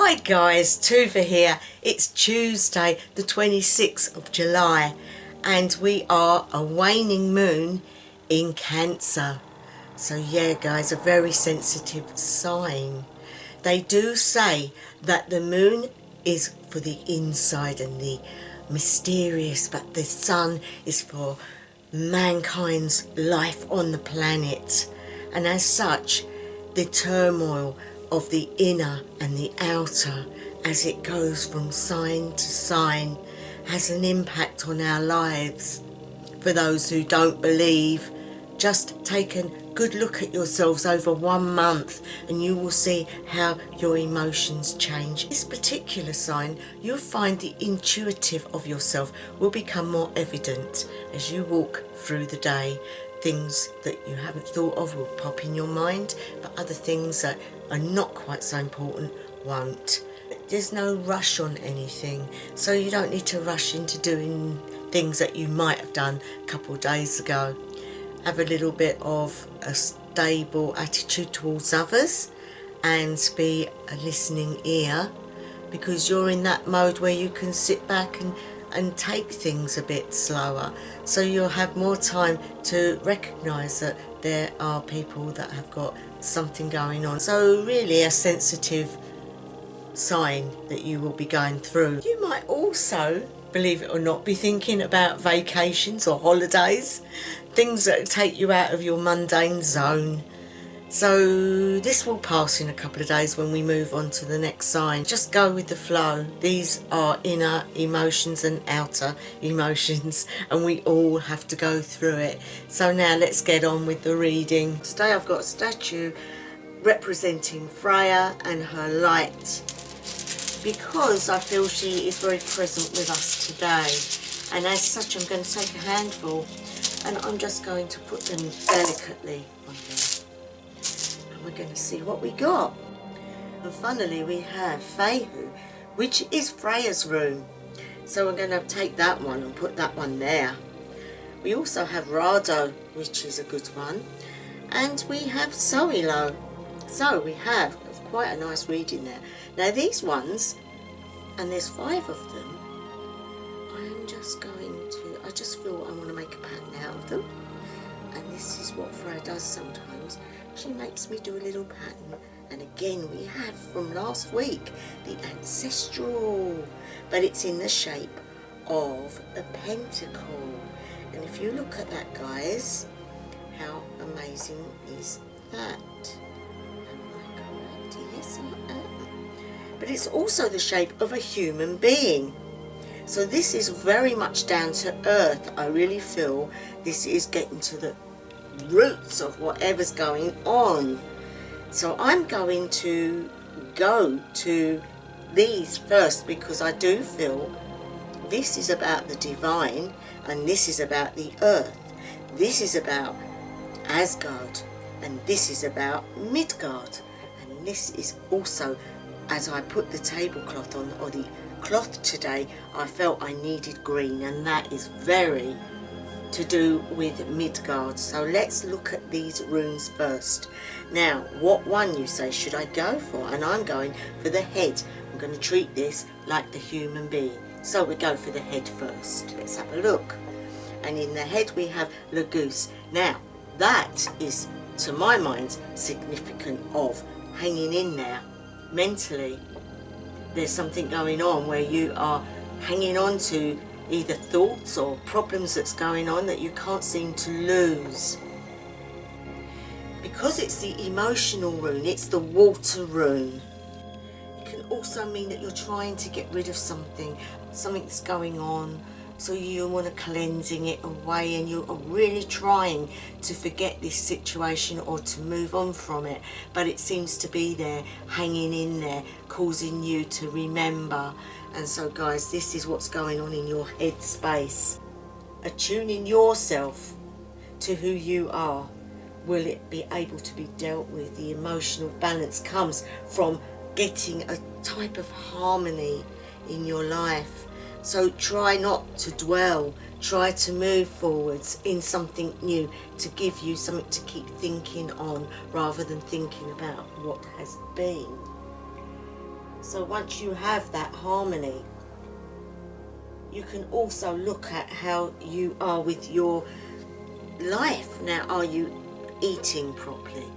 Hi guys, Tuva here. It's Tuesday the 26th of July and we are a waning moon in Cancer. So yeah guys, a very sensitive sign. They do say that the moon is for the inside and the mysterious, but the sun is for mankind's life on the planet. And as such, the turmoil of the inner and the outer as it goes from sign to sign has an impact on our lives. For those who don't believe, just take a good look at yourselves over 1 month and you will see how your emotions change. This particular sign, you'll find the intuitive of yourself will become more evident as you walk through the day. Things that you haven't thought of will pop in your mind, but other things that are not quite so important won't. There's no rush on anything, so you don't need to rush into doing things that you might have done a couple of days ago. Have a little bit of a stable attitude towards others and be a listening ear, because you're in that mode where you can sit back and take things a bit slower, so you'll have more time to recognise that there are people that have got something going on. So really a sensitive sign that you will be going through. You might also, believe it or not, be thinking about vacations or holidays, things that take you out of your mundane zone. So this will pass in a couple of days when we move on to the next sign. Just go with the flow. These are inner emotions and outer emotions, and we all have to go through it. So now let's get on with the reading. Today I've got a statue representing Freyja and her light, because I feel she is very present with us today. And as such, I'm going to take a handful and I'm just going to put them delicately on there. We're going to see what we got. And funnily we have Freyja, which is Freyja's rune. So we're going to take that one and put that one there. We also have Rado, which is a good one. And we have Soilo. So we have quite a nice reading there. Now these ones, and there's 5 of them, I'm just going to, I just feel I want to make a pattern out of them. And this is what Freyja does sometimes. She makes me do a little pattern. And again we have from last week the ancestral, but it's in the shape of a pentacle. And if you look at that guys, how amazing is that? Am I correct? Yes I am. But it's also the shape of a human being. So this is very much down to earth. I really feel this is getting to the roots of whatever's going on. So I'm going to go to these first, because I do feel this is about the divine and this is about the earth. This is about Asgard and this is about Midgard, and this is also, as I put the tablecloth on, or the cloth today, I felt I needed green, and that is very to do with Midgard. So let's look at these runes first. Now what one you say should I go for? And I'm going for the head. I'm going to treat this like the human being, so we go for the head first. Let's have a look. And in the head we have Lagoose. Now that is, to my mind, significant of hanging in there mentally. There's something going on where you are hanging on to either thoughts or problems that's going on that you can't seem to lose. Because it's the emotional rune, it's the water rune. It can also mean that you're trying to get rid of something, something's going on, so you want to cleansing it away, and you are really trying to forget this situation or to move on from it, but it seems to be there, hanging in there, causing you to remember. And so guys, this is what's going on in your head space. Attuning yourself to who you are. Will it be able to be dealt with? The emotional balance comes from getting a type of harmony in your life. So try not to dwell, try to move forwards in something new, to give you something to keep thinking on rather than thinking about what has been. So once you have that harmony, you can also look at how you are with your life. Now, are you eating properly?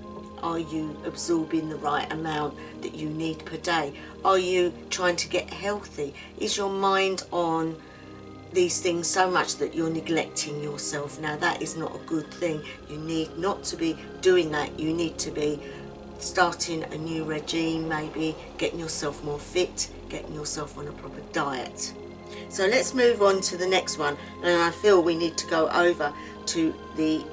Are you absorbing the right amount that you need per day? Are you trying to get healthy? Is your mind on these things so much that you're neglecting yourself? Now, that is not a good thing. You need not to be doing that. You need to be starting a new regime, maybe getting yourself more fit, getting yourself on a proper diet. So let's move on to the next one, and I feel we need to go over to the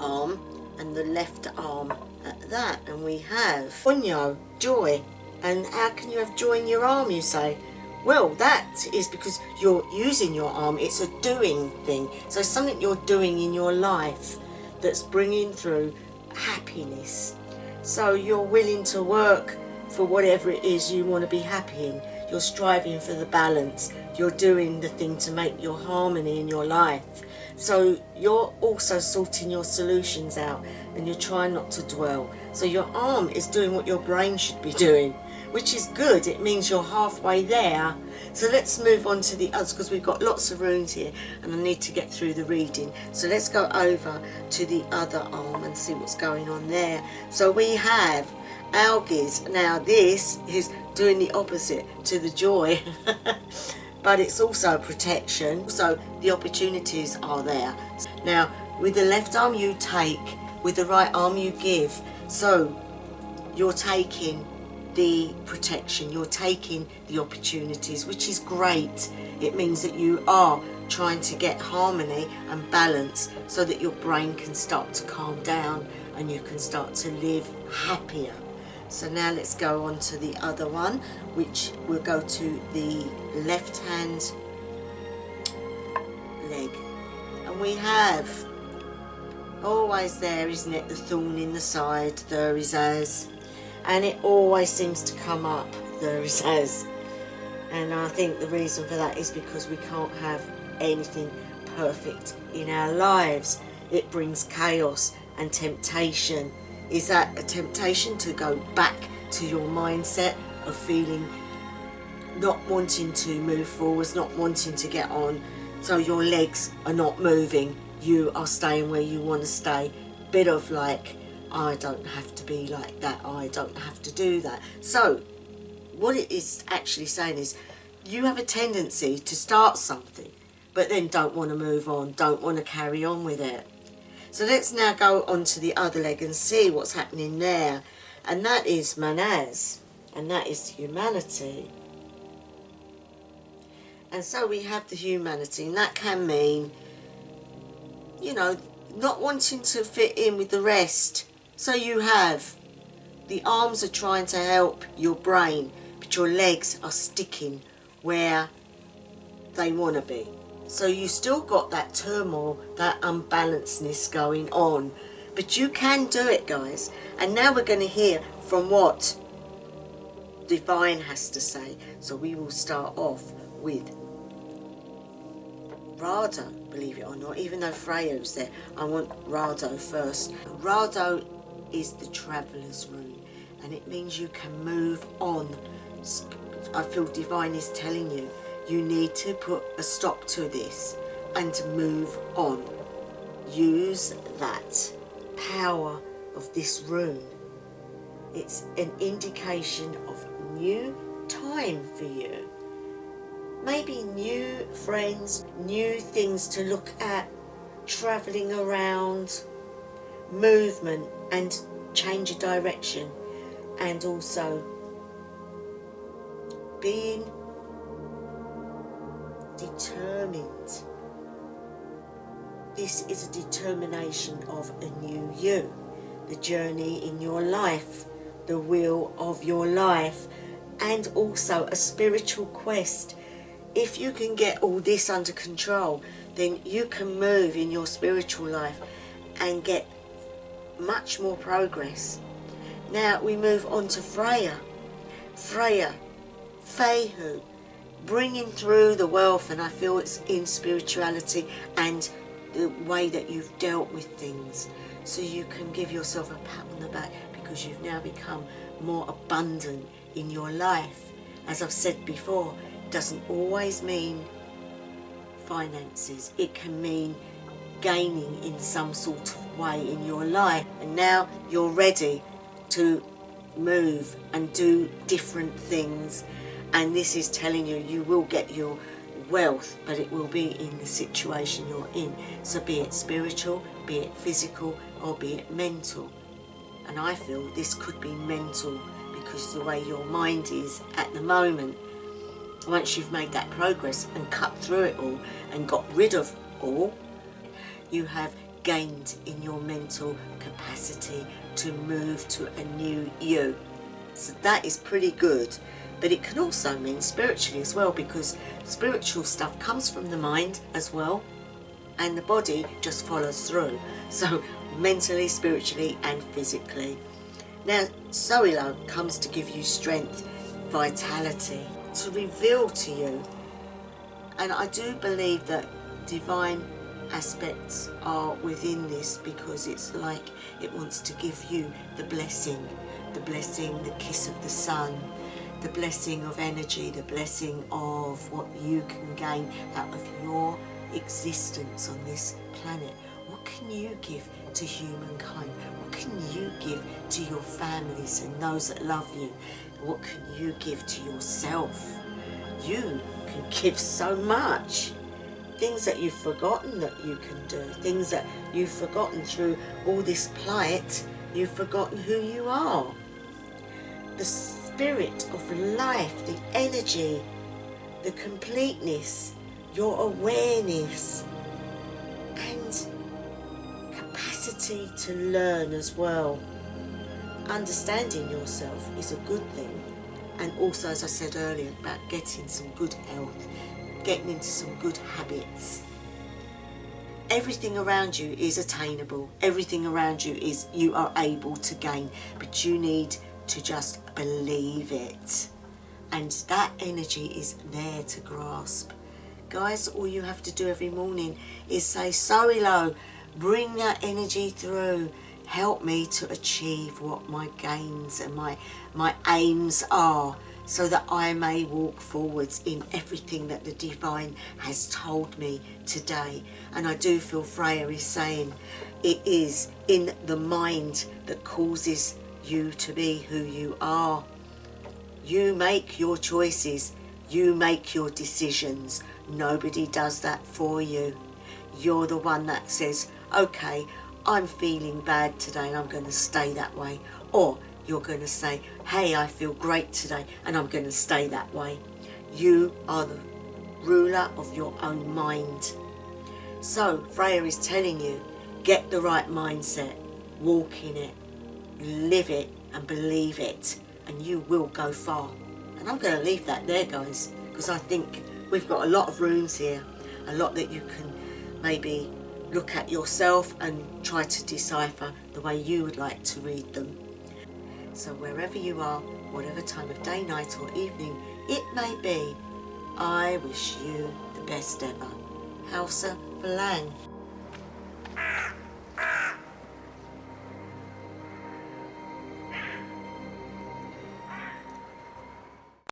arm and the left arm at that, and we have Punyo, joy. And how can you have joy in your arm, you say? Well, that is because you're using your arm. It's a doing thing. So something you're doing in your life that's bringing through happiness. So you're willing to work for whatever it is you want to be happy in. You're striving for the balance. You're doing the thing to make your harmony in your life. So you're also sorting your solutions out, and you're trying not to dwell. So your arm is doing what your brain should be doing, which is good. It means you're halfway there. So let's move on to the others, because we've got lots of runes here and I need to get through the reading. So let's go over to the other arm and see what's going on there. So we have Algiz. Now this is doing the opposite to the joy. But it's also protection, so the opportunities are there. Now, with the left arm you take, with the right arm you give. So you're taking the protection, you're taking the opportunities, which is great. It means that you are trying to get harmony and balance so that your brain can start to calm down and you can start to live happier. So now let's go on to the other one, which will go to the left hand leg. And we have, always there, isn't it, the thorn in the side, there is as. And it always seems to come up, there is as. And I think the reason for that is because we can't have anything perfect in our lives. It brings chaos and temptation. Is that a temptation to go back to your mindset of feeling not wanting to move forwards, not wanting to get on? So your legs are not moving, you are staying where you want to stay. Bit of like, I don't have to be like that, I don't have to do that. So what it is actually saying is you have a tendency to start something but then don't want to move on, don't want to carry on with it. So let's now go on to the other leg and see what's happening there. And that is Manaz, and that is humanity. And so we have the humanity, and that can mean, you know, not wanting to fit in with the rest. So you have, the arms are trying to help your brain, but your legs are sticking where they want to be. So you still got that turmoil, that unbalancedness going on. But you can do it, guys. And now we're going to hear from what Divine has to say. So we will start off with Rado, believe it or not, even though Freyja's there. I want Rado first. Rado is the Traveller's Rune, and it means you can move on. I feel Divine is telling you, you need to put a stop to this and to move on. Use that power of this rune. It's an indication of new time for you. Maybe new friends, new things to look at, travelling around, movement and change of direction, and also being determined. This is a determination of a new you, the journey in your life, the wheel of your life, and also a spiritual quest. If you can get all this under control, then you can move in your spiritual life and get much more progress. Now we move on to Freyja. Freyja, Feihu, bringing through the wealth, and I feel it's in spirituality and the way that you've dealt with things. So you can give yourself a pat on the back because you've now become more abundant in your life. As I've said before, it doesn't always mean finances. It can mean gaining in some sort of way in your life, and now you're ready to move and do different things, and this is telling you you will get your wealth, but it will be in the situation you're in. So be it spiritual, be it physical, or be it mental. And I feel this could be mental, because the way your mind is at the moment, once you've made that progress and cut through it all and got rid of all, you have gained in your mental capacity to move to a new you. So that is pretty good. But it can also mean spiritually as well, because spiritual stuff comes from the mind as well, and the body just follows through. So mentally, spiritually and physically. Now Soilo comes to give you strength, vitality, to reveal to you. And I do believe that divine aspects are within this, because it's like it wants to give you the blessing, the kiss of the sun, the blessing of energy, the blessing of what you can gain out of your existence on this planet. What can you give to humankind? What can you give to your families and those that love you? What can you give to yourself? You can give so much. Things that you've forgotten that you can do, things that you've forgotten through all this plight, you've forgotten who you are. The spirit of life, the energy, the completeness, your awareness, and capacity to learn as well. Understanding yourself is a good thing, and also, as I said earlier, about getting some good health, getting into some good habits. Everything around you is attainable. Everything around you is, you are able to gain, but you need to just believe it. And that energy is there to grasp. Guys, all you have to do every morning is say, Soilo, bring that energy through. Help me to achieve what my gains and my aims are, so that I may walk forwards in everything that the divine has told me today. And I do feel Freyja is saying it is in the mind that causes you to be who you are. You make your choices, you make your decisions. Nobody does that for you. You're the one that says, okay, I'm feeling bad today and I'm going to stay that way. Or you're going to say, hey, I feel great today and I'm going to stay that way. You are the ruler of your own mind. So Freyja is telling you, get the right mindset, walk in it, live it and believe it, and you will go far. And I'm going to leave that there, guys, because I think we've got a lot of runes here, a lot that you can maybe look at yourself and try to decipher the way you would like to read them. So wherever you are, whatever time of day, night or evening it may be, I wish you the best ever. Hausa Verlang.